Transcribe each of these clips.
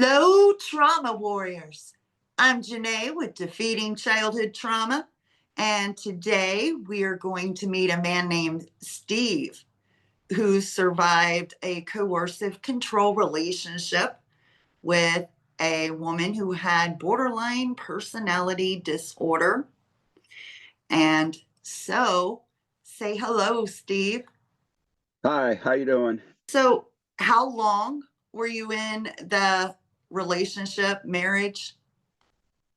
Hello, trauma warriors. I'm Janae with Defeating Childhood Trauma, and today we are going to meet a man named Steve who survived a coercive control relationship with a woman who had borderline personality disorder. And so, say hello, Steve. Hi, how you doing? So, how long were you in the relationship, marriage?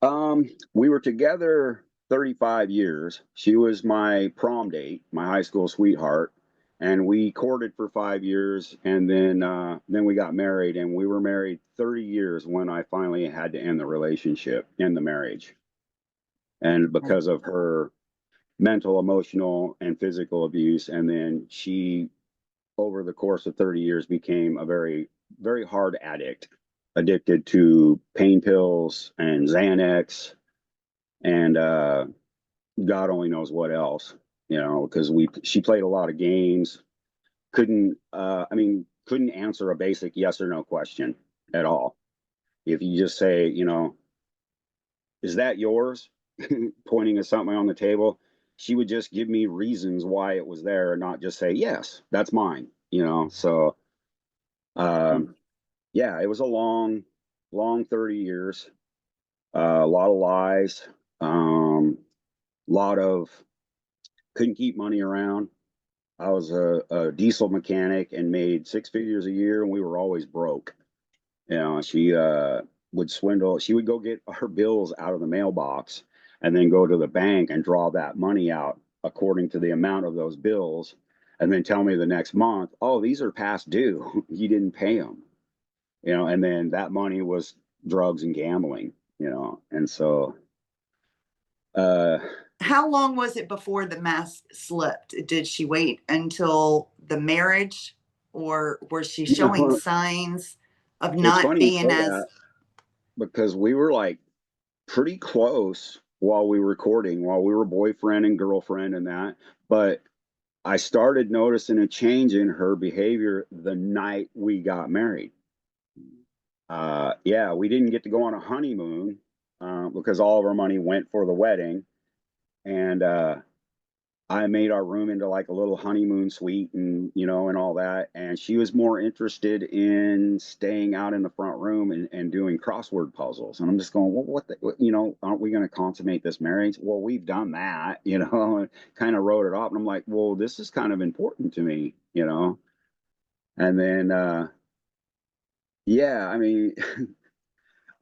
We were together 35 years. She was my prom date, my high school sweetheart, and we courted for 5 years, and then we got married, and we were married 30 years when I finally had to end the relationship, end the marriage, and because of her mental, emotional, and physical abuse, and then she, over the course of 30 years, became a very, very hard addict, addicted to pain pills and Xanax and God only knows what else, because she played a lot of games, couldn't answer a basic yes or no question at all. If you just say, is that yours? Pointing at something on the table, she would just give me reasons why it was there and not just say, yes, that's mine, So, yeah, it was a long, long 30 years, a lot of lies, lot of couldn't keep money around. I was a diesel mechanic and made six figures a year, and we were always broke. She would swindle. She would go get our bills out of the mailbox and then go to the bank and draw that money out according to the amount of those bills, and then tell me the next month, oh, these are past due. You didn't pay them. And then that money was drugs and gambling. And so uh How long was it before the mask slipped? Did she wait until the marriage, or was she you showing know signs of it's not funny you being say as that because we were like pretty close while we were recording, while we were boyfriend and girlfriend and that. But I started noticing a change in her behavior the night we got married. Yeah, we didn't get to go on a honeymoon because all of our money went for the wedding. And I made our room into like a little honeymoon suite and all that. And she was more interested in staying out in the front room and doing crossword puzzles. And I'm just going, well, aren't we going to consummate this marriage? Well, we've done that, and kind of wrote it off. And I'm like, well, this is kind of important to me. And then, yeah, I mean,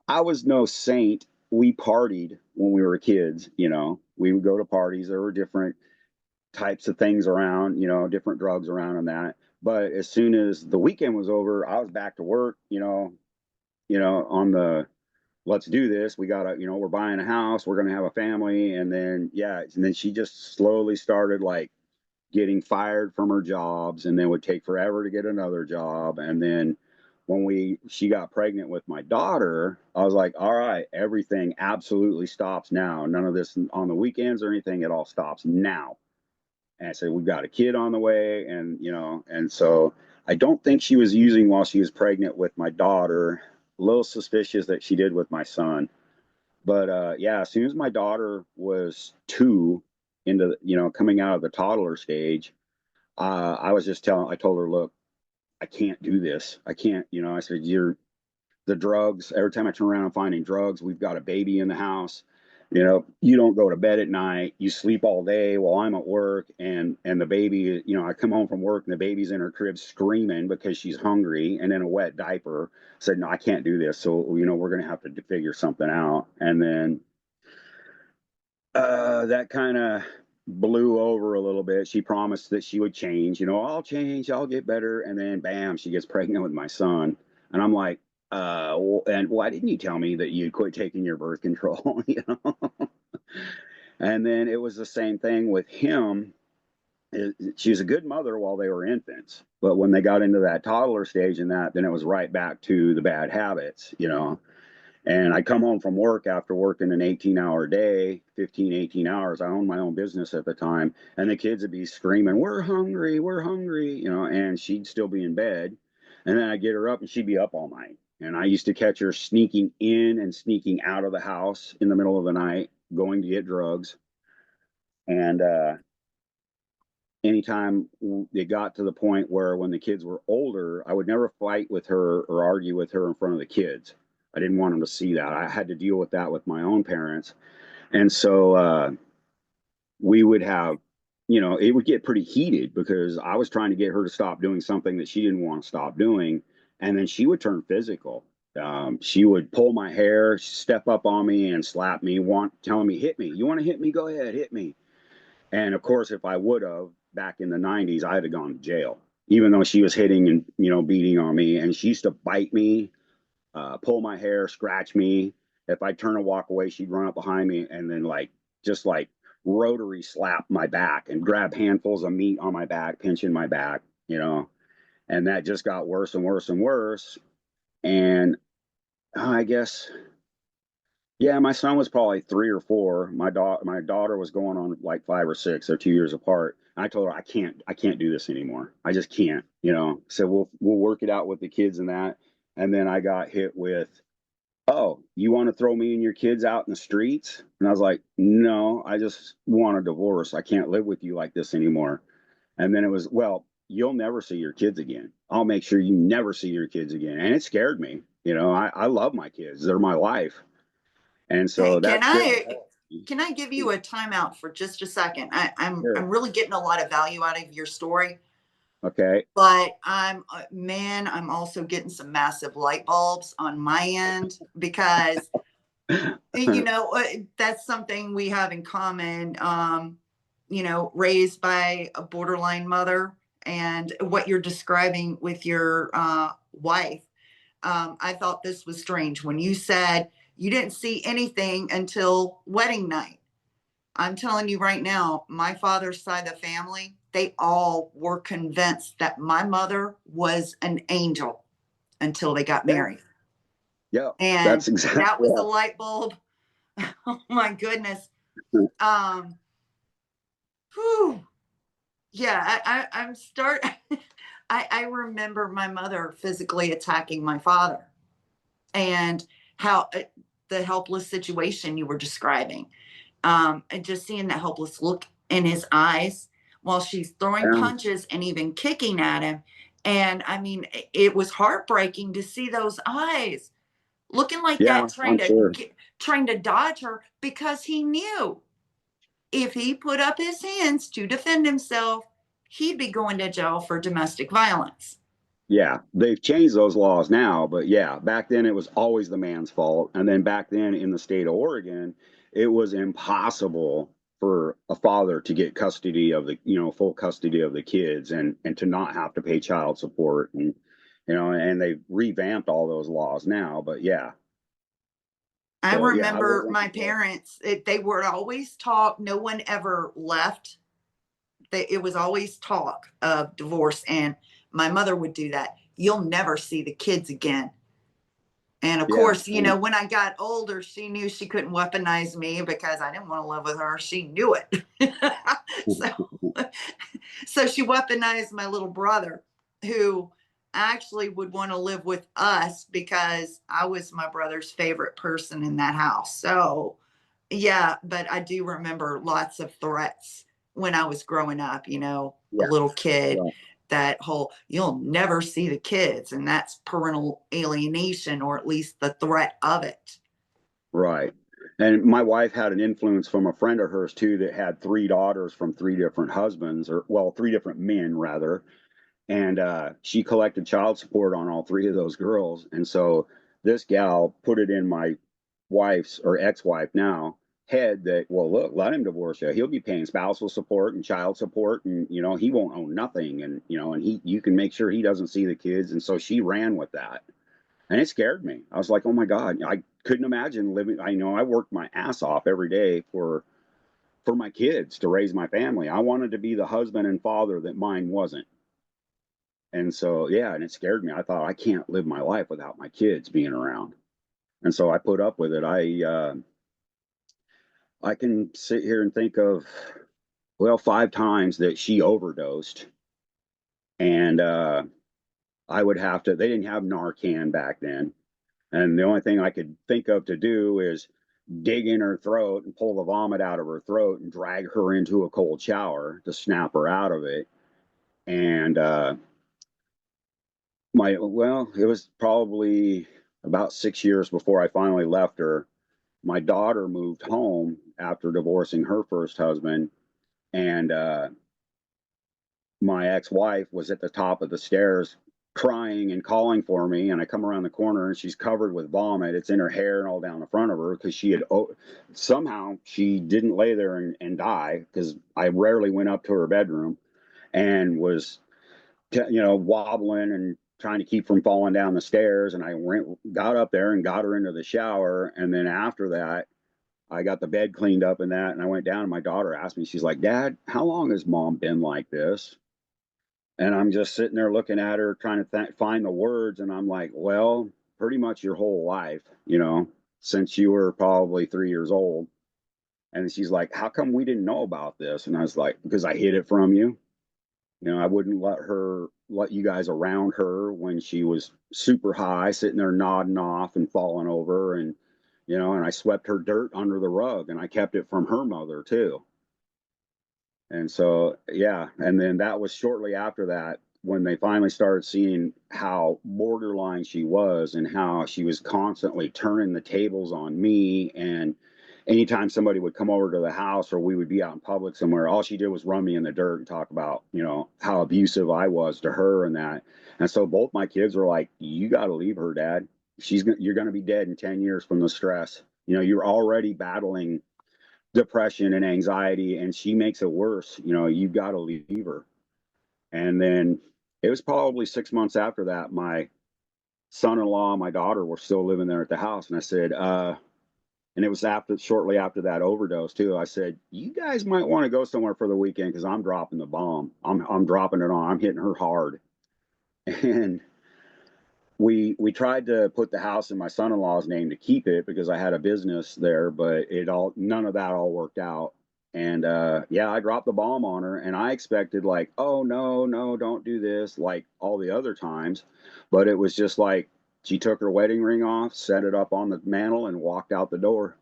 I was no saint. We partied when we were kids. We would go to parties. There were different types of things around, different drugs around and that. But as soon as the weekend was over, I was back to work, on the let's do this. We gotta, we're buying a house, we're gonna have a family. And then and then she just slowly started like getting fired from her jobs and then would take forever to get another job. And then when she got pregnant with my daughter, I was like, all right, everything absolutely stops now. None of this on the weekends or anything, it all stops now. And I said, we've got a kid on the way. And so I don't think she was using while she was pregnant with my daughter. A little suspicious that she did with my son. But yeah, as soon as my daughter was two, into coming out of the toddler stage, I told her, look, I can't do this. I can't, I said, you're the drugs. Every time I turn around, I'm finding drugs. We've got a baby in the house. You don't go to bed at night. You sleep all day while I'm at work, and the baby, I come home from work and the baby's in her crib screaming because she's hungry and in a wet diaper. I said, no, I can't do this. So, we're going to have to figure something out. And then that kind of blew over a little bit. She promised that she would change. I'll change, I'll get better. And then, bam, she gets pregnant with my son. And I'm like, and why didn't you tell me that you'd quit taking your birth control? And then it was the same thing with him. She was a good mother while they were infants, but when they got into that toddler stage then it was right back to the bad habits. And I come home from work after working an 18-hour day, 15, 18 hours. I owned my own business at the time. And the kids would be screaming, we're hungry, and she'd still be in bed. And then I'd get her up and she'd be up all night, And I used to catch her sneaking in and sneaking out of the house in the middle of the night, going to get drugs. And anytime it got to the point where when the kids were older, I would never fight with her or argue with her in front of the kids. I didn't want them to see that. I had to deal with that with my own parents. And so we would have, it would get pretty heated because I was trying to get her to stop doing something that she didn't want to stop doing. And then she would turn physical. She would pull my hair, step up on me and slap me, telling me, hit me. You want to hit me? Go ahead, hit me. And of course, if I would have back in the 90s, I'd have gone to jail, even though she was hitting and, beating on me. And she used to bite me, pull my hair, scratch me. If I'd turn and walk away, she'd run up behind me and then just like rotary slap my back and grab handfuls of meat on my back, pinching my back. And that just got worse and worse and worse. And I guess, yeah, my son was probably 3 or 4. My daughter was going on like 5 or 6. They're 2 years apart. And I told her I can't do this anymore. I just can't. So we'll work it out with the kids and that. And then I got hit with, oh, you want to throw me and your kids out in the streets? And I was like, no, I just want a divorce. I can't live with you like this anymore. And then it was, well, you'll never see your kids again. I'll make sure you never see your kids again. And it scared me. I love my kids. They're my life. And Hey, so that scared me. can I give you a timeout for just a second? I'm Sure. really getting a lot of value out of your story, Okay. but man, I'm also getting some massive light bulbs on my end because that's something we have in common. Raised by a borderline mother, and what you're describing with your wife. I thought this was strange when you said you didn't see anything until wedding night. I'm telling you right now, my father's side of the family, they all were convinced that my mother was an angel until they got Yeah. married. Yeah. And That's exactly that was the light bulb. Oh my goodness. yeah. Um, whew. Yeah, I'm start. I remember my mother physically attacking my father, and how the helpless situation you were describing, and just seeing that helpless look in his eyes while she's throwing punches and even kicking at him. And I mean, it was heartbreaking to see those eyes looking like Yeah, that, I'm sure. trying to dodge her because he knew if he put up his hands to defend himself, he'd be going to jail for domestic violence. Yeah, they've changed those laws now, but yeah, back then it was always the man's fault. And then back then in the state of Oregon, it was impossible for a father to get custody of full custody of the kids and to not have to pay child support and they revamped all those laws now, but yeah. I So yeah, I remember wasn't. my parents, they were always talk, no one ever left. It was always talk of divorce. And my mother would do that. You'll never see the kids again. And of Yeah. course, when I got older, she knew she couldn't weaponize me because I didn't want to live with her. She knew it. so, so she weaponized my little brother, who actually would want to live with us because I was my brother's favorite person in that house. So, yeah, but I do remember lots of threats when I was growing up, a Yeah. little kid. Yeah. That whole, you'll never see the kids, and that's parental alienation, or at least the threat of it. Right. And my wife had an influence from a friend of hers too that had 3 daughters from 3 different husbands, or well, 3 different men rather. And she collected child support on all 3 of those girls. And so this gal put it in my wife's or ex-wife now head that, well, look, let him divorce you. He'll be paying spousal support and child support, and he won't own nothing, and and you can make sure he doesn't see the kids. And so she ran with that. And it scared me. I was like, oh my God, I couldn't imagine living. I worked my ass off every day for my kids to raise my family. I wanted to be the husband and father that mine wasn't. And so, yeah, and it scared me. I thought I can't live my life without my kids being around. And so I put up with it. I can sit here and think of, well, 5 times that she overdosed, and I would have to. They didn't have Narcan back then, And the only thing I could think of to do is dig in her throat and pull the vomit out of her throat and drag her into a cold shower to snap her out of it. And it was probably about 6 years before I finally left her. My daughter moved home after divorcing her first husband, and my ex-wife was at the top of the stairs crying and calling for me, and I come around the corner and she's covered with vomit. It's in her hair and all down the front of her because she had somehow she didn't lay there and die, because I rarely went up to her bedroom and was wobbling and trying to keep from falling down the stairs. And I got up there and got her into the shower, and then after that I got the bed cleaned up and that, and I went down, and my daughter asked me, she's like, "Dad, how long has mom been like this?" And I'm just sitting there looking at her, trying to find the words. And I'm like, well, pretty much your whole life, since you were probably 3 years old. And she's like, how come we didn't know about this? And I was like, because I hid it from you. I wouldn't let you guys around her when she was super high, sitting there nodding off and falling over. And I swept her dirt under the rug, and I kept it from her mother too. And so, yeah. And then that was shortly after that when they finally started seeing how borderline she was and how she was constantly turning the tables on me. And anytime somebody would come over to the house or we would be out in public somewhere, all she did was run me in the dirt and talk about, how abusive I was to her and that. And so both my kids were like, you got to leave her, Dad. You're going to be dead in 10 years from the stress. You're already battling depression and anxiety, and she makes it worse. You've got to leave her. And then it was probably 6 months after that, my son-in-law and my daughter were still living there at the house. And I said, and it was shortly after that overdose too. I said, you guys might want to go somewhere for the weekend, because I'm dropping the bomb. I'm dropping it on. I'm hitting her hard. And we tried to put the house in my son-in-law's name to keep it, because I had a business there, but none of that all worked out. And yeah, I dropped the bomb on her, and I expected, like, oh no, no, don't do this, like all the other times. But it was just like she took her wedding ring off, set it up on the mantle, and walked out the door.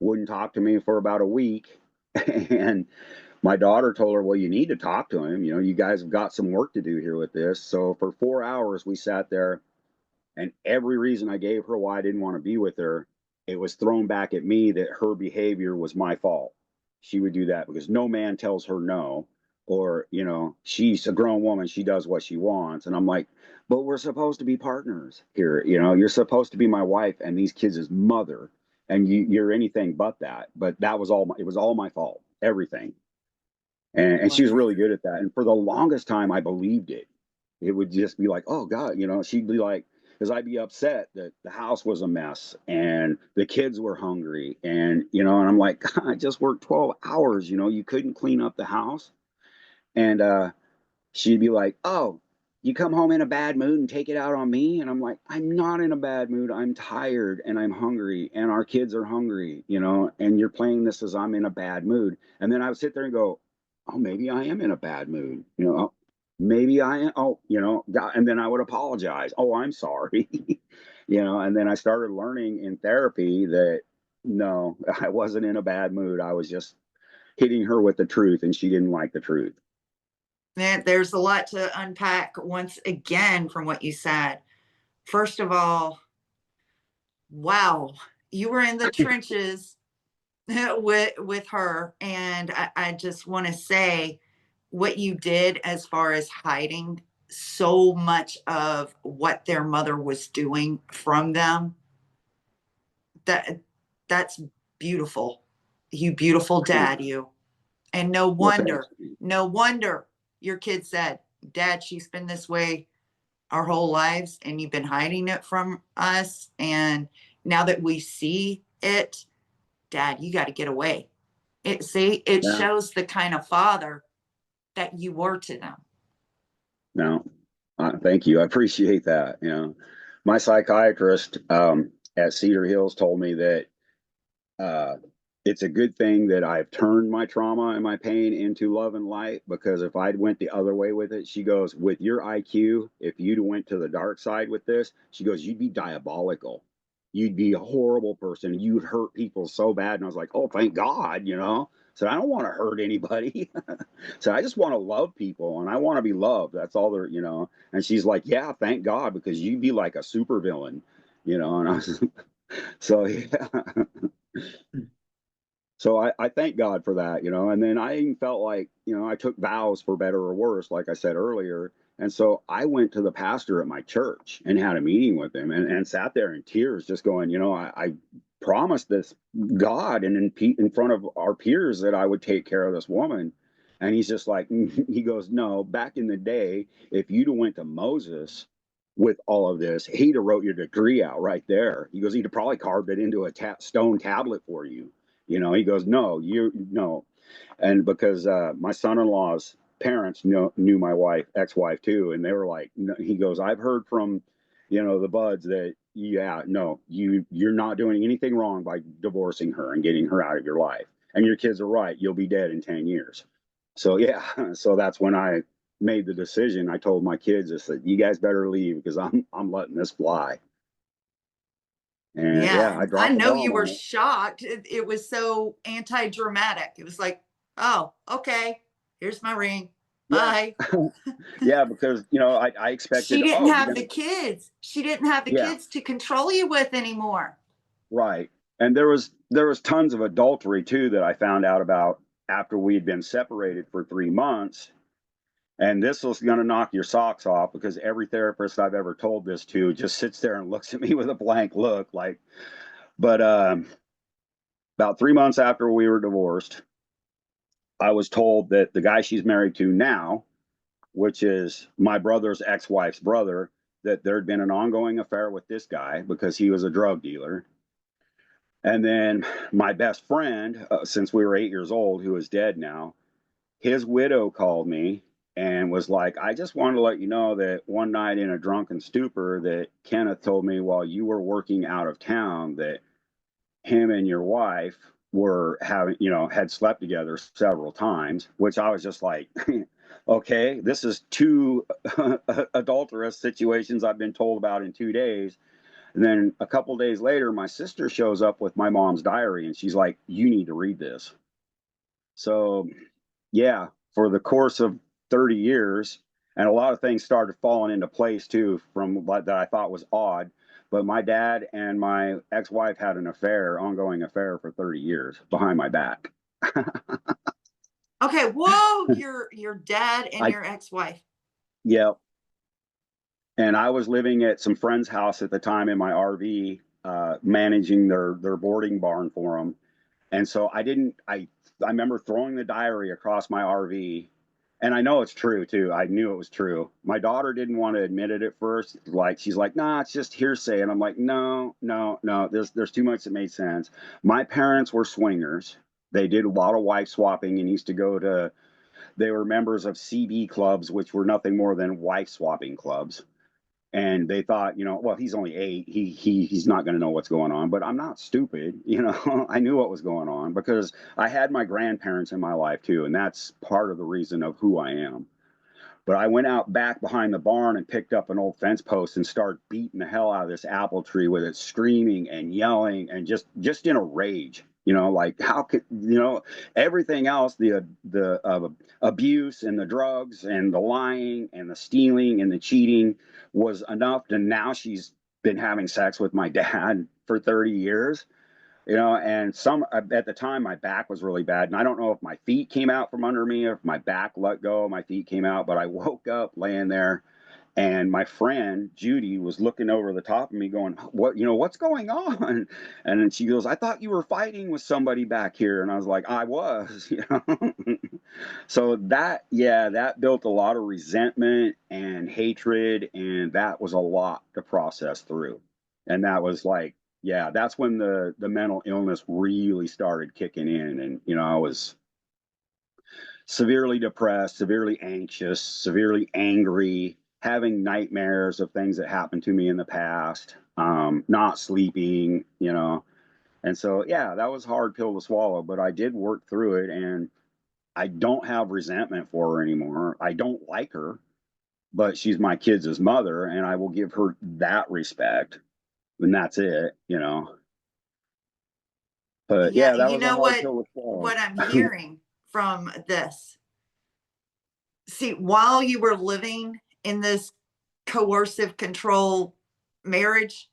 Wouldn't talk to me for about a week. And my daughter told her, well, you need to talk to him. You guys have got some work to do here with this. So for 4 hours, we sat there, and every reason I gave her why I didn't want to be with her, it was thrown back at me that her behavior was my fault. She would do that because no man tells her no, or, she's a grown woman. She does what she wants. And I'm like, but we're supposed to be partners here. You're supposed to be my wife and these kids' mother. And you're anything but that. But that was it was all my fault, everything. And she was Wonderful. really good at that. And for the longest time, I believed it. It would just be like, oh God, she'd be like, because I'd be upset that the house was a mess and the kids were hungry. And I'm like, God, I just worked 12 hours, you couldn't clean up the house. And she'd be like, oh, you come home in a bad mood and take it out on me. And I'm like, I'm not in a bad mood. I'm tired and I'm hungry and our kids are hungry, and you're playing this as I'm in a bad mood. And then I would sit there and go, oh, maybe I am in a bad mood, maybe I am. Oh, and then I would apologize. Oh, I'm sorry. And then I started learning in therapy that no, I wasn't in a bad mood. I was just hitting her with the truth, and she didn't like the truth. Man, there's a lot to unpack once again from what you said. First of all, wow, you were in the trenches with her, and I just want to say what you did as far as hiding so much of what their mother was doing from them. That that's beautiful. You beautiful dad, you. And no Well, thanks. wonder, no wonder your kid said, Dad, she's been this way our whole lives, and you've been hiding it from us. And now that we see it, Dad, you got to get away. It Yeah. shows the kind of father that you were to them. No, thank you. I appreciate that. My psychiatrist at Cedar Hills told me that it's a good thing that I've turned my trauma and my pain into love and light, because if I'd went the other way with it, she goes, with your IQ, if you'd went to the dark side with this, she goes, you'd be diabolical. You'd be a horrible person. You'd hurt people so bad. And I was like, oh, thank God, you know? So I don't want to hurt anybody. So I just want to love people and I want to be loved. That's all there, you know. And she's like, yeah, thank God, because you'd be like a supervillain, you know. And I was, so yeah. So I thank God for that, you know. And then I even felt like, you know, I took vows for better or worse, like I said earlier. And so I went to the pastor at my church and had a meeting with him and sat there in tears, just going, you know, I promised this God and in front of our peers that I would take care of this woman. And he's just like, he goes, no, back in the day, if you'd have went to Moses with all of this, he'd have wrote your degree out right there. He goes, he'd have probably carved it into a stone tablet for you. You know, he goes, no, you no. And because my son-in-law's parents knew my wife, ex-wife too, and they were like, no, he goes, I've heard from, you know, the buds that, yeah, no, you're not doing anything wrong by divorcing her and getting her out of your life. And your kids are right, you'll be dead in 10 years. So yeah, so that's when I made the decision. I told my kids, I said, you guys better leave because I'm letting this fly. And Yeah, yeah, I and I dropped the know you bomb were on it. shocked. It was so anti-dramatic. It was like, "Oh, okay. Here's my ring. Yeah. Bye." Yeah, because you know, I She expected, didn't oh, you're have the gonna, kids. She didn't have the yeah, kids to control you with anymore. right. And there was tons of adultery too that I found out about after we'd been separated for 3 months. And this was gonna knock your socks off, because every therapist I've ever told this to just sits there and looks at me with a blank look, like, but about 3 months after we were divorced, I was told that the guy she's married to now, which is my brother's ex-wife's brother, that there'd been an ongoing affair with this guy because he was a drug dealer. And then my best friend, since we were 8 years old, who is dead now, his widow called me and was like, I just wanted to let you know that one night in a drunken stupor that Kenneth told me while you were working out of town that him and your wife were having, you know, had slept together several times, which I was just like, okay, this is two adulterous situations I've been told about in 2 days. And then a couple days later, my sister shows up with my mom's diary and she's like, you need to read this. So, yeah, for the course of 30 years, and a lot of things started falling into place too from what that I thought was odd. But my dad and my ex-wife had an affair, ongoing affair for 30 years behind my back. Okay, whoa, your dad and I, your ex-wife. yeah. And I was living at some friend's house at the time in my RV, managing their boarding barn for them. And so I remember throwing the diary across my RV, and I know it's true too. I knew it was true. My daughter didn't want to admit it at first. Like she's like, nah, it's just hearsay. And I'm like, no, no, no. There's too much that made sense. My parents were swingers. They did a lot of wife swapping and used to go to, they were members of CB clubs, which were nothing more than wife swapping clubs. And they thought, you know, well, he's only 8. He's not going to know what's going on. But I'm not stupid, you know. I knew what was going on because I had my grandparents in my life too, and that's part of the reason of who I am. But I went out back behind the barn and picked up an old fence post and started beating the hell out of this apple tree with it, screaming and yelling and just in a rage. You know, like how could you know everything else, the abuse and the drugs and the lying and the stealing and the cheating was enough. And now she's been having sex with my dad for 30 years, you know. And some at the time my back was really bad, and I don't know if my feet came out from under me or if my back let go, my feet came out, but I woke up laying there, and my friend Judy was looking over the top of me going, what, you know, what's going on? And then she goes, I thought you were fighting with somebody back here. And I was like, I was, you know. So that, yeah, that built a lot of resentment and hatred, and that was a lot to process through. And that was like, yeah, that's when the mental illness really started kicking in. And you know, I was severely depressed, severely anxious, severely angry, having nightmares of things that happened to me in the past, not sleeping, you know. And so, yeah, that was a hard pill to swallow, but I did work through it, and I don't have resentment for her anymore. I don't like her, but she's my kids' mother, and I will give her that respect, and that's it, you know. But Yeah, yeah, that you was a know hard pill to what swallow. I'm hearing from this. See, while you were living in this coercive control marriage,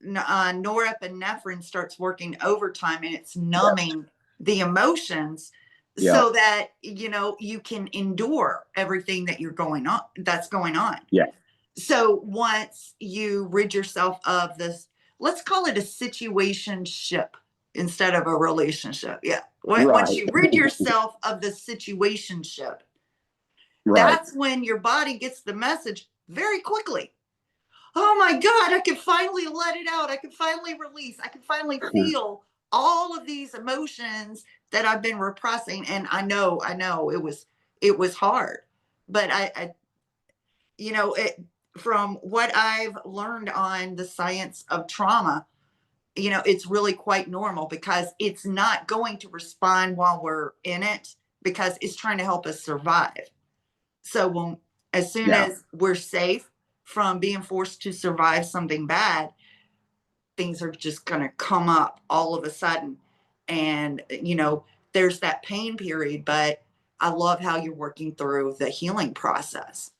norepinephrine starts working overtime and it's Yes. numbing the emotions Yeah. so that you can endure everything that's going on. Yeah. So once you rid yourself of this, let's call it a situation ship instead of a relationship. Yeah. Once Right. you rid yourself of the situation ship, Right. that's when your body gets the message very quickly. Oh my God, I can finally let it out. I can finally release. I can finally feel all of these emotions that I've been repressing. And I know it was hard. But it, from what I've learned on the science of trauma, it's really quite normal because it's not going to respond while we're in it because it's trying to help us survive. So as soon Yeah. as we're safe from being forced to survive something bad, things are just going to come up all of a sudden. And, there's that pain period, but I love how you're working through the healing process.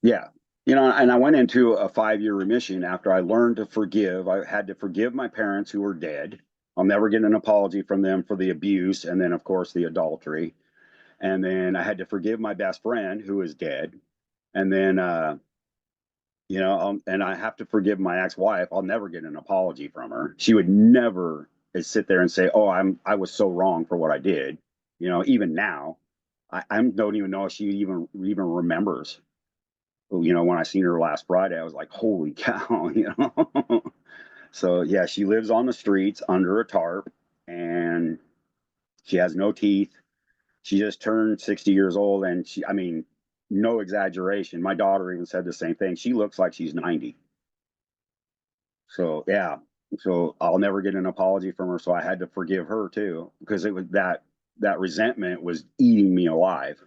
Yeah. And I went into a 5-year remission after I learned to forgive. I had to forgive my parents who were dead. I'll never get an apology from them for the abuse and then, of course, the adultery. And then I had to forgive my best friend who is dead. And then, and I have to forgive my ex-wife. I'll never get an apology from her. She would never sit there and say, "Oh, I was so wrong for what I did." Even now, I don't even know if she even remembers. When I seen her last Friday, I was like, "Holy cow!" So yeah, she lives on the streets under a tarp, and she has no teeth. She just turned 60 years old, and I mean, no exaggeration. My daughter even said the same thing. She looks like she's 90. So yeah, so I'll never get an apology from her. So I had to forgive her too, because it was that resentment was eating me alive,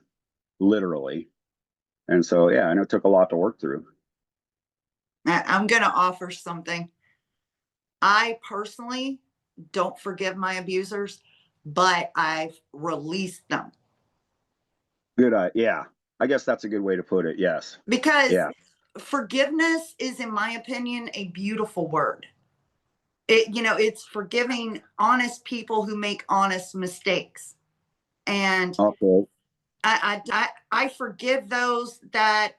literally. And so yeah, and it took a lot to work through. I'm going to offer something. I personally don't forgive my abusers, but I've released them Good. Yeah, I guess that's a good way to put it. Yes. because Yeah. forgiveness is, in my opinion, a beautiful word. It's forgiving honest people who make honest mistakes. And Okay. I forgive those that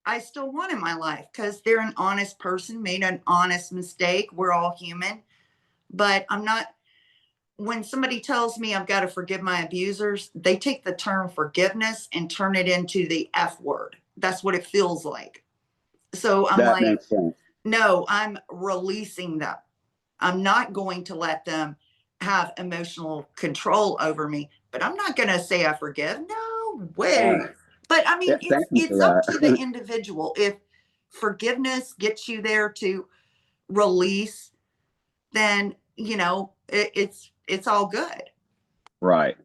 I still want in my life because they're an honest person, made an honest mistake. We're all human. But I'm not, when somebody tells me I've got to forgive my abusers, they take the term forgiveness and turn it into the F word. That's what it feels like. So I'm That like, makes sense. no, I'm releasing them. I'm not going to let them have emotional control over me, but I'm not going to say I forgive. No Uh, way. But I yeah, mean, it's thank you for it's up to the that. individual. If forgiveness gets you there to release, then it's all good. Right.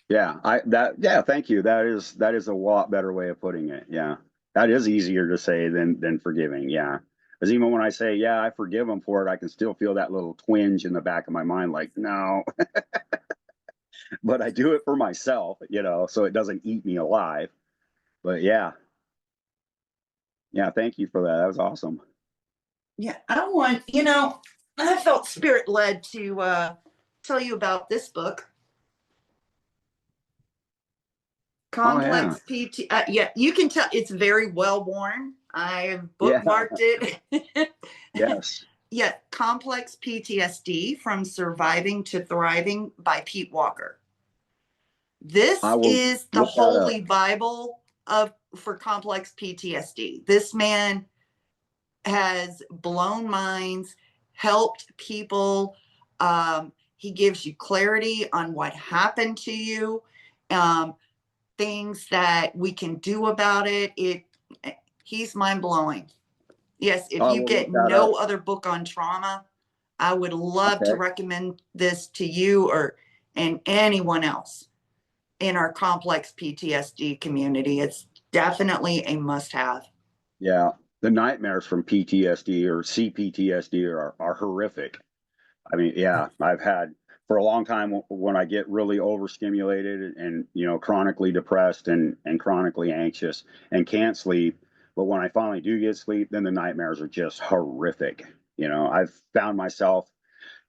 Yeah. Yeah, thank you. That is a lot better way of putting it. Yeah. That is easier to say than forgiving. Yeah. Because even when I say, yeah, I forgive them for it, I can still feel that little twinge in the back of my mind, like, no, but I do it for myself, so it doesn't eat me alive. But yeah, yeah, thank you for that. That was awesome. Yeah, I felt spirit led to tell you about this book, Oh yeah. Complex PT. Yeah, you can tell it's very well worn. I've Yeah. bookmarked it. Yes. Yeah, Complex PTSD from Surviving to Thriving by Pete Walker. I This will is the look that up. holy Bible for complex PTSD. This man has blown minds, helped people. He gives you clarity on what happened to you, um, things that we can do about it. He's mind blowing. Yes, if I you will get look that up. no other book on trauma, I would love to Okay. recommend this to you and anyone else in our complex PTSD community. It's definitely a must have. Yeah. The nightmares from PTSD or CPTSD are horrific. I mean, yeah, I've had for a long time when I get really overstimulated and, chronically depressed and chronically anxious and can't sleep. But when I finally do get sleep, then the nightmares are just horrific. I've found myself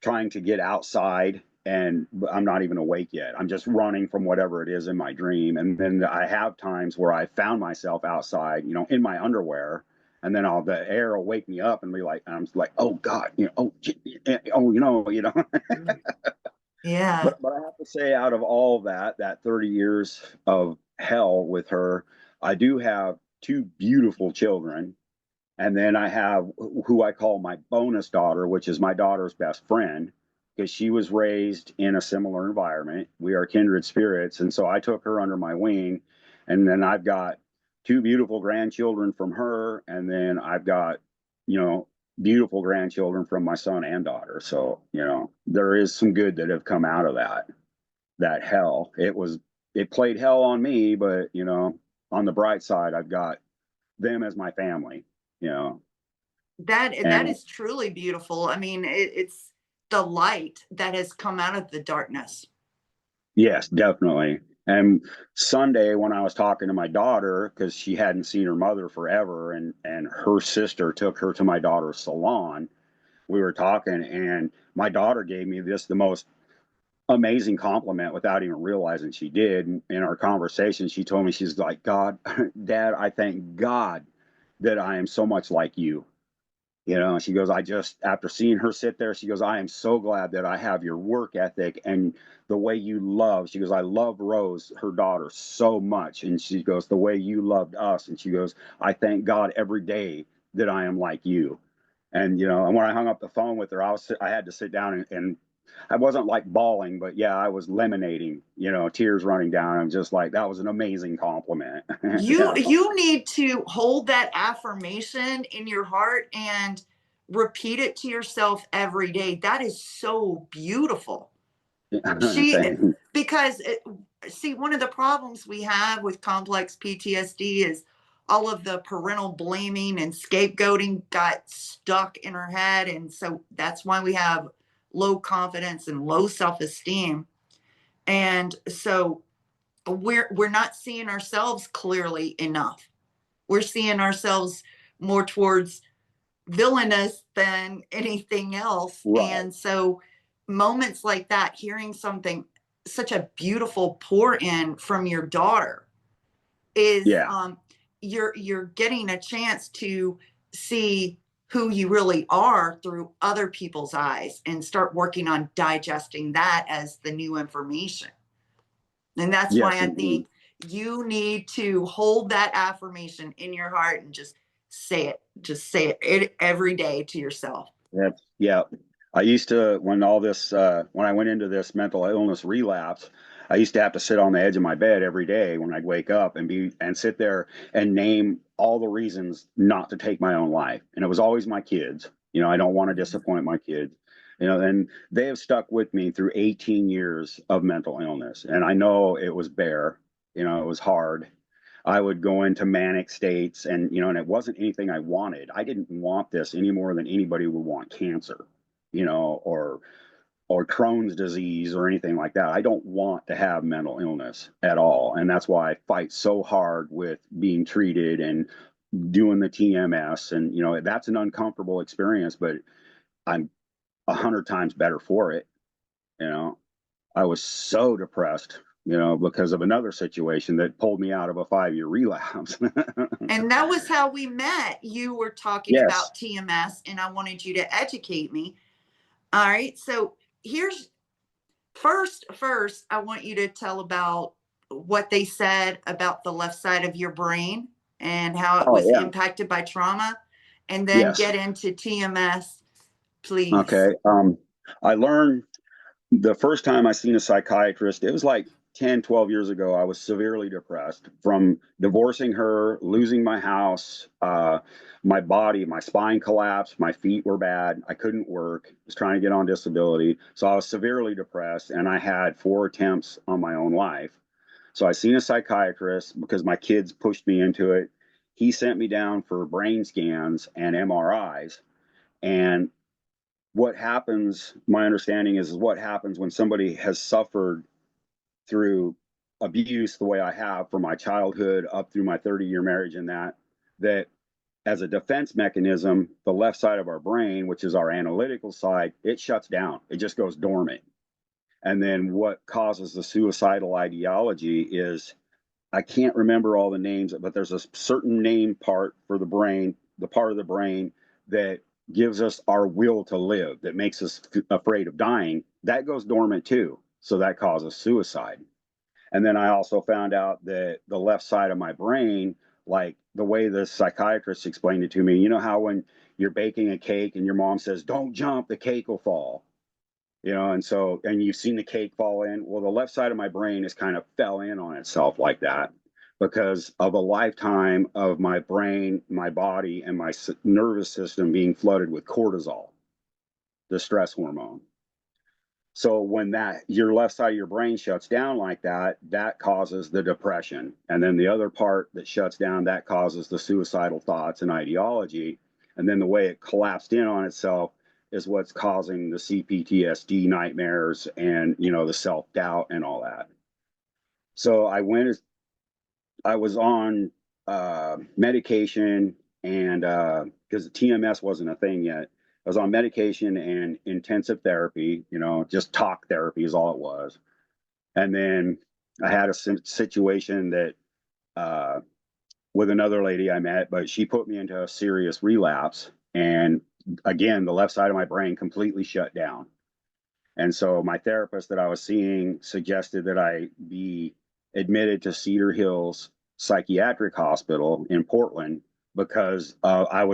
trying to get outside and I'm not even awake yet. I'm just running from whatever it is in my dream. And then I have times where I found myself outside, in my underwear. And then the air will wake me up and be like, I'm like, oh God, oh, Yeah. but I have to say, out of all that 30 years of hell with her, I do have two beautiful children. And then I have who I call my bonus daughter, which is my daughter's best friend, because she was raised in a similar environment. We are kindred spirits. And so I took her under my wing. And then I've got two beautiful grandchildren from her. And then I've got, you know, beautiful grandchildren from my son and daughter. So, there is some good that have come out of that hell. It played hell on me, but, on the bright side, I've got them as my family, you know. That And is truly beautiful. I mean, it's the light that has come out of the darkness. yes, definitely. And Sunday, when I was talking to my daughter, because she hadn't seen her mother forever, and her sister took her to my daughter's salon, we were talking, and my daughter gave me the most amazing compliment without even realizing she did. In our conversation, she told me, she's like, God, Dad, I thank God that I am so much like you. She goes, I just, after seeing her sit there, she goes, I am so glad that I have your work ethic and the way you love. She goes, I love Rose, her daughter, so much. And she goes, the way you loved us. And she goes, I thank God every day that I am like you. And when I hung up the phone with her, I had to sit down and I wasn't like bawling, but yeah, I was lemonading, tears running down. I'm just like, that was an amazing compliment. You need to hold that affirmation in your heart and repeat it to yourself every day. That is so beautiful. She Thank- because see, one of the problems we have with complex PTSD is all of the parental blaming and scapegoating got stuck in her head, and so that's why we have low confidence and low self-esteem. And so we're not seeing ourselves clearly enough. We're seeing ourselves more towards villainous than anything else. right. And so moments like that, hearing something, such a beautiful pour in from your daughter is Yeah. you're getting a chance to see who you really are through other people's eyes and start working on digesting that as the new information. And that's why Yes, I indeed. think you need to hold that affirmation in your heart and just say it. Just say it every day to yourself. Yep. Yeah. I used to, when I went into this mental illness relapse, I used to have to sit on the edge of my bed every day when I'd wake up and sit there and name all the reasons not to take my own life. And it was always my kids. I don't want to disappoint my kids. And they have stuck with me through 18 years of mental illness. And I know it was bare, it was hard. I would go into manic states and it wasn't anything I wanted. I didn't want this any more than anybody would want cancer, or Crohn's disease or anything like that. I don't want to have mental illness at all. And that's why I fight so hard with being treated and doing the TMS. And, that's an uncomfortable experience, but I'm 100 times better for it. You know, I was so depressed, because of another situation that pulled me out of a 5-year relapse. And that was how we met. You were talking Yes. about TMS, and I wanted you to educate me. All right. So here's first, I want you to tell about what they said about the left side of your brain and how it Oh, was yeah. impacted by trauma, and then Yes. get into TMS, please. Okay. I learned the first time I seen a psychiatrist, it was like 10, 12 years ago, I was severely depressed from divorcing her, losing my house, my body, my spine collapsed, my feet were bad. I couldn't work, was trying to get on disability. So I was severely depressed, and I had 4 attempts on my own life. So I seen a psychiatrist because my kids pushed me into it. He sent me down for brain scans and MRIs. And what happens, my understanding is what happens when somebody has suffered through abuse the way I have from my childhood up through my 30-year marriage, and that as a defense mechanism, the left side of our brain, which is our analytical side, it shuts down. It just goes dormant. And then what causes the suicidal ideology is, I can't remember all the names, but there's a certain name part for the brain, the part of the brain that gives us our will to live, that makes us afraid of dying. That goes dormant too. So that causes suicide. And then I also found out that the left side of my brain, like the way the psychiatrist explained it to me, you know how when you're baking a cake and your mom says, don't jump, the cake will fall. And so, and you've seen the cake fall in. Well, the left side of my brain is kind of fell in on itself like that because of a lifetime of my brain, my body, and my nervous system being flooded with cortisol, the stress hormone. So when that your left side of your brain shuts down like that, that causes the depression. And then the other part that shuts down, that causes the suicidal thoughts and ideology. And then the way it collapsed in on itself is what's causing the CPTSD nightmares and, the self-doubt and all that. So I was on medication, and because TMS wasn't a thing yet, I was on medication and intensive therapy, just talk therapy is all it was. And then I had a situation that uh, with another lady I met, but she put me into a serious relapse. And again, the left side of my brain completely shut down. And so my therapist that I was seeing suggested that I be admitted to Cedar Hills Psychiatric Hospital in Portland because I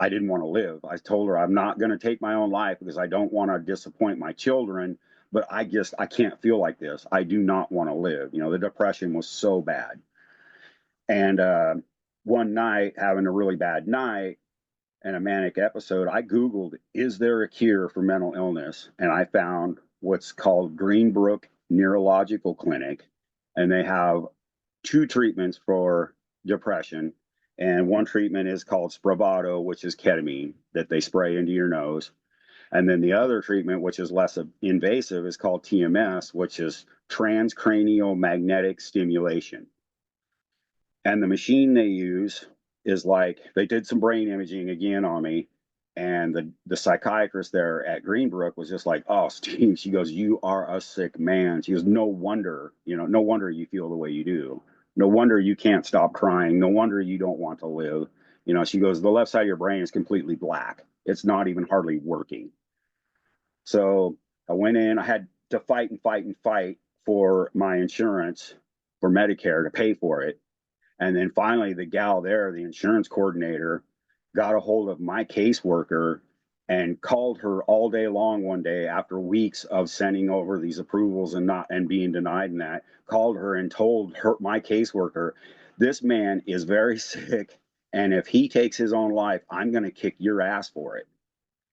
didn't want to live. I told her I'm not going to take my own life because I don't want to disappoint my children, but I can't feel like this. I do not want to live. The depression was so bad. And one night, having a really bad night, and a manic episode, I Googled, is there a cure for mental illness? And I found what's called Greenbrook Neurological Clinic. And they have 2 treatments for depression. And one treatment is called Spravato, which is ketamine that they spray into your nose. And then the other treatment, which is less invasive, is called TMS, which is Transcranial Magnetic Stimulation. And the machine they use is like, they did some brain imaging again on me. And the psychiatrist there at Greenbrook was just like, oh, Steve, she goes, you are a sick man. She goes, no wonder you feel the way you do. No wonder you can't stop crying. No wonder you don't want to live. She goes, the left side of your brain is completely black. It's not even hardly working. So I went in, I had to fight and fight and fight for my insurance for Medicare to pay for it. And then finally, the gal there, the insurance coordinator, got a hold of my caseworker and called her all day long one day after weeks of sending over these approvals and being denied, and that called her and told her, my caseworker, this man is very sick, and if he takes his own life, I'm going to kick your ass for it.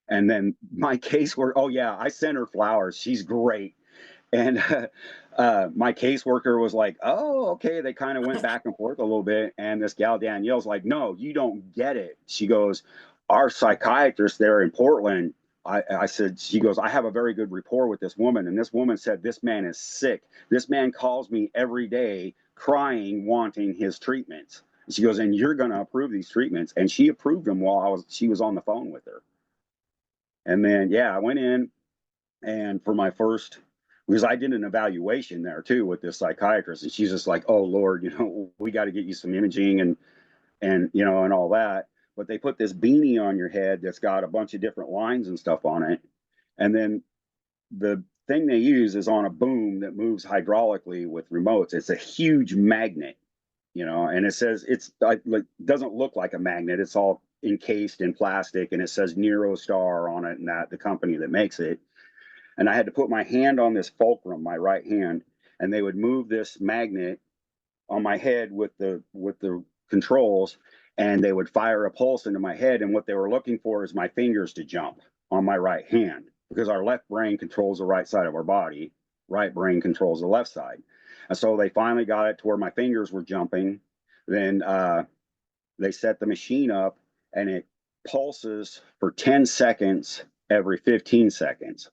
And then my caseworker, oh yeah, I sent her flowers. She's great. And my caseworker was like, oh, okay. They kind of went back and forth a little bit. And this gal, Danielle's like, no, you don't get it. She goes, our psychiatrist there in Portland, I said, she goes, I have a very good rapport with this woman. And this woman said, this man is sick. This man calls me every day crying, wanting his treatments. And she goes, and you're going to approve these treatments. And she approved them while she was on the phone with her. And then, yeah, I went in, and for my first, because I did an evaluation there too with this psychiatrist, and she's just like, oh Lord, we got to get you some imaging and all that. But they put this beanie on your head that's got a bunch of different lines and stuff on it. And then the thing they use is on a boom that moves hydraulically with remotes. It's a huge magnet, and it says it's like, doesn't look like a magnet. It's all encased in plastic, and it says Neurostar on it, and that the company that makes it. And I had to put my hand on this fulcrum, my right hand, and they would move this magnet on my head with the controls, and they would fire a pulse into my head. And what they were looking for is my fingers to jump on my right hand, because our left brain controls the right side of our body, right brain controls the left side. And so they finally got it to where my fingers were jumping. Then they set the machine up, and it pulses for 10 seconds every 15 seconds.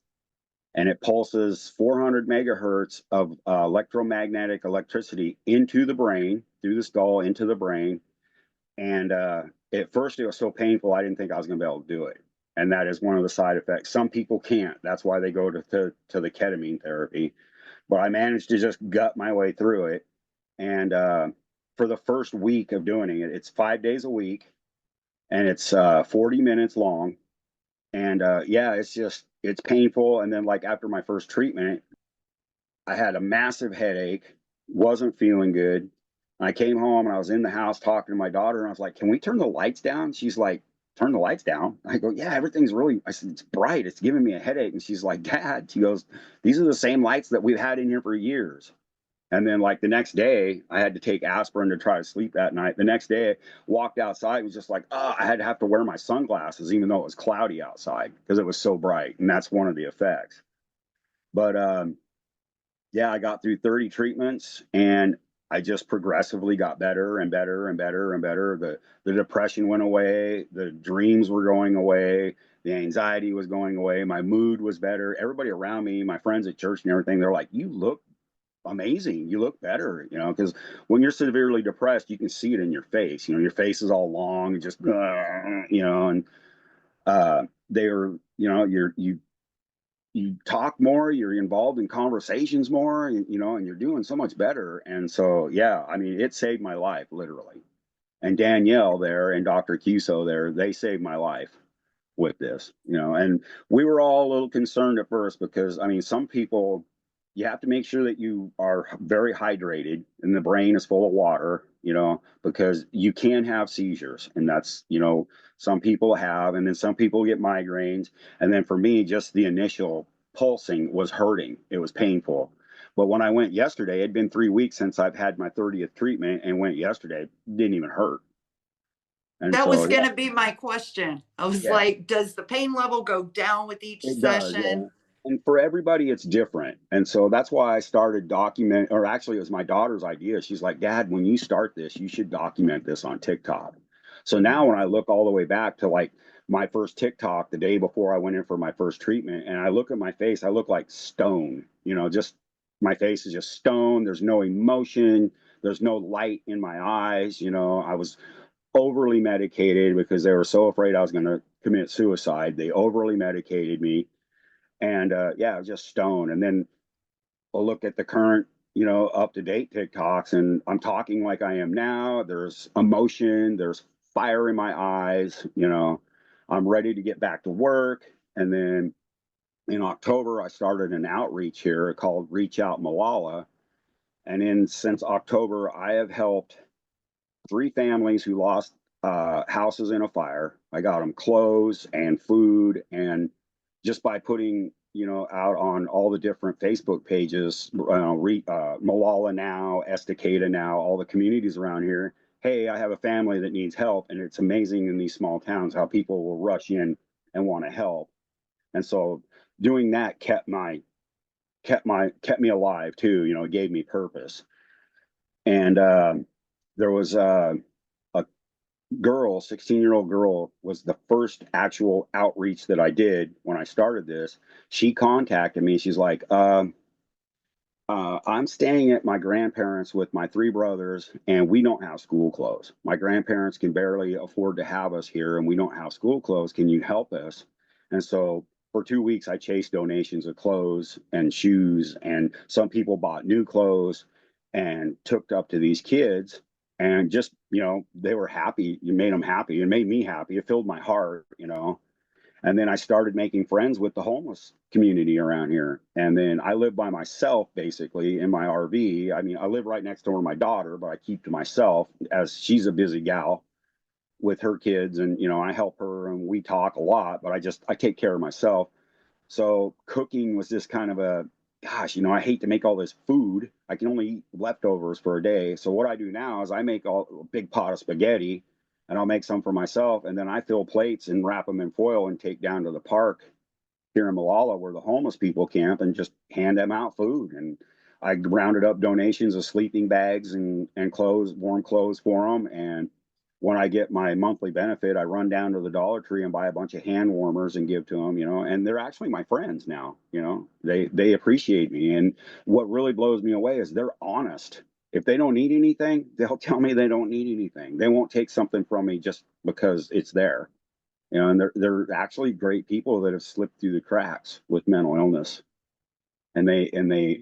And it pulses 400 megahertz of electromagnetic electricity into the brain, through the skull, into the brain. And at first, it was so painful, I didn't think I was going to be able to do it. And that is one of the side effects. Some people can't. That's why they go to the ketamine therapy. But I managed to just gut my way through it. And for the first week of doing it, it's 5 days a week, and it's 40 minutes long. And yeah, it's painful. And then, like, after my first treatment, I had a massive headache, wasn't feeling good. I came home and I was in the house talking to my daughter, and I was like, "Can we turn the lights down?" She's like, "Turn the lights down?" I go, "Yeah, everything's really," I said, "It's bright. It's giving me a headache." And she's like, "Dad," she goes, "these are the same lights that we've had in here for years." And then, like, the next day, I had to take aspirin to try to sleep that night. The next day, walked outside, was just like, oh, I had to have to wear my sunglasses, even though it was cloudy outside, because it was so bright. And that's one of the effects. But yeah, I got through 30 treatments, and I just progressively got better and better and better and better. The depression went away, the dreams were going away, the anxiety was going away, my mood was better. Everybody around me, my friends at church and everything, they're like, "You look amazing, you look better," because when you're severely depressed, you can see it in your face. Your face is all long and just and they're you talk more, you're involved in conversations more, and you're doing so much better. And so, yeah, I mean, it saved my life, literally. And Danielle there and Dr. Cuso there, they saved my life with this. And we were all a little concerned at first, because, I mean, some people, you have to make sure that you are very hydrated and the brain is full of water, because you can have seizures. And that's, some people have, and then some people get migraines. And then for me, just the initial pulsing was hurting. It was painful. But when I went yesterday, it'd been 3 weeks since I've had my 30th treatment, and went yesterday, it didn't even hurt. And That was so, going to be my question. I was yeah. like, does the pain level go down with each It does, session? yeah. And for everybody, it's different. And so that's why I started or actually, it was my daughter's idea. She's like, "Dad, when you start this, you should document this on TikTok." So now when I look all the way back to, like, my first TikTok the day before I went in for my first treatment, and I look at my face, I look like stone, just my face is just stone. There's no emotion. There's no light in my eyes. I was overly medicated because they were so afraid I was going to commit suicide. They overly medicated me, and yeah, just stone. And then I'll look at the current, up to date TikToks, and I'm talking like I am now. There's emotion, there's fire in my eyes. I'm ready to get back to work. And then in October, I started an outreach here called Reach Out Malala. And since October, I have helped 3 families who lost houses in a fire. I got them clothes and food, and just by putting out on all the different Facebook pages, Malala Now, Estacada Now, all the communities around here. Hey, I have a family that needs help, and it's amazing in these small towns how people will rush in and want to help. And so doing that kept me alive too. It gave me purpose. And there was a girl, 16-year-old girl, was the first actual outreach that I did when I started this. She contacted me. She's like, I'm staying at my grandparents' with my 3 brothers, and we don't have school clothes. My grandparents can barely afford to have us here, and we don't have school clothes. Can you help us?" And so for 2 weeks, I chased donations of clothes and shoes, and some people bought new clothes and took up to these kids. And just, they were happy. You made them happy. It made me happy. It filled my heart. And then I started making friends with the homeless community around here. And then I live by myself, basically, in my RV. I mean, I live right next door to my daughter, but I keep to myself, as she's a busy gal with her kids. And, I help her and we talk a lot, but I take care of myself. So cooking was just kind of gosh, I hate to make all this food. I can only eat leftovers for a day. So what I do now is I make a big pot of spaghetti, and I'll make some for myself, and then I fill plates and wrap them in foil and take down to the park here in Malala where the homeless people camp and just hand them out food. And I rounded up donations of sleeping bags and clothes, warm clothes for them. And when I get my monthly benefit, I run down to the Dollar Tree and buy a bunch of hand warmers and give to them, and they're actually my friends now, they appreciate me. And what really blows me away is they're honest. If they don't need anything, they'll tell me they don't need anything. They won't take something from me just because it's there. And they're actually great people that have slipped through the cracks with mental illness, and they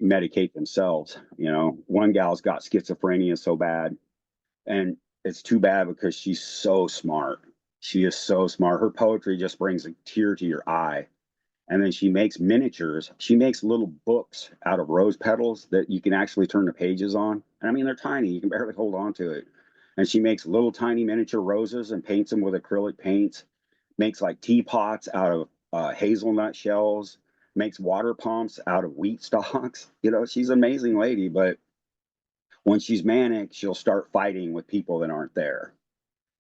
medicate themselves. One gal's got schizophrenia so bad, and it's too bad because she's so smart. She is so smart. Her poetry just brings a tear to your eye. And then she makes miniatures. She makes little books out of rose petals that you can actually turn the pages on. And I mean, they're tiny. You can barely hold on to it. And she makes little tiny miniature roses and paints them with acrylic paints, makes like teapots out of hazelnut shells, makes water pumps out of wheat stalks. She's an amazing lady, but when she's manic, she'll start fighting with people that aren't there.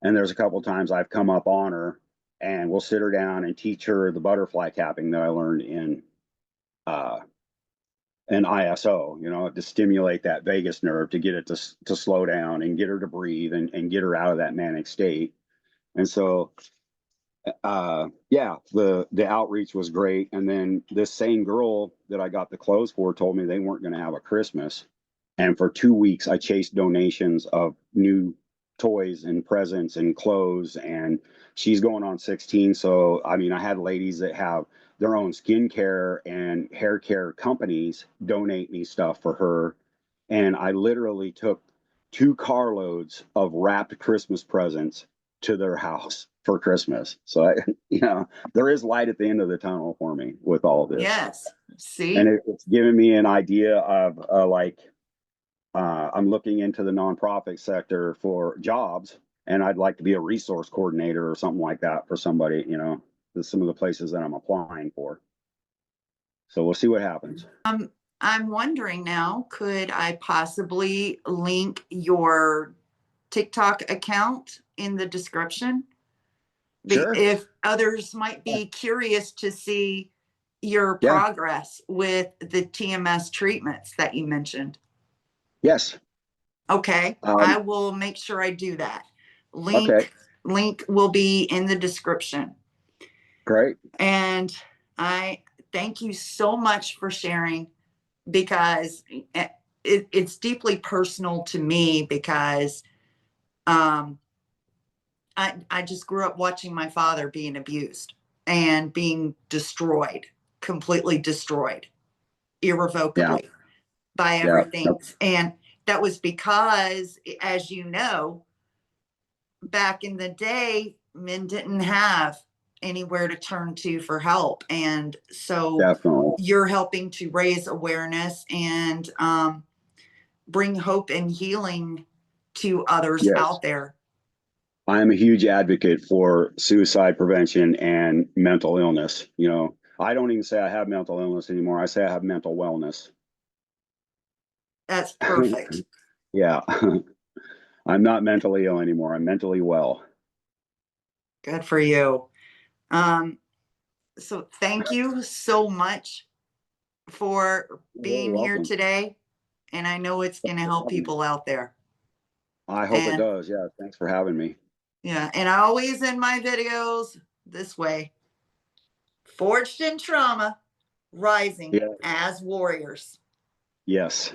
And there's a couple times I've come up on her and we'll sit her down and teach her the butterfly tapping that I learned uh, in ISO, to stimulate that vagus nerve to get it to slow down and get her to breathe and get her out of that manic state. And so yeah, the outreach was great. And then this same girl that I got the clothes for told me they weren't going to have a Christmas. And for 2 weeks, I chased donations of new toys and presents and clothes. And she's going on 16. So, I mean, I had ladies that have their own skincare and hair care companies donate me stuff for her. And I literally took 2 carloads of wrapped Christmas presents to their house for Christmas. So, there is light at the end of the tunnel for me with all of this. Yes. And See? it's given me an idea of I'm looking into the nonprofit sector for jobs, and I'd like to be a resource coordinator or something like that for somebody, some of the places that I'm applying for. So we'll see what happens. I'm wondering now, could I possibly link your TikTok account in the description? Sure. If others might be curious to see your Yeah. progress with the TMS treatments that you mentioned. Yes. Okay, I will make sure I do that. Okay. Link will be in the description. Great. And I thank you so much for sharing, because it's deeply personal to me, because I just grew up watching my father being abused and being destroyed, completely destroyed, Yeah. irrevocably by Yeah. everything. And that was because, as you know, back in the day, men didn't have anywhere to turn to for help. And so Definitely. you're helping to raise awareness and bring hope and healing to others Yes. out there. I am a huge advocate for suicide prevention and mental illness. I don't even say I have mental illness anymore. I say I have mental wellness. That's perfect. Yeah. I'm not mentally ill anymore. I'm mentally well. Good for you. Um, so thank you so much for You're being here welcome. today. And I know it's going to help people out there. I hope it And does. Yeah. Thanks for having me. yeah, and I always end my videos this way: forged in trauma, rising Yeah. as warriors. Yes.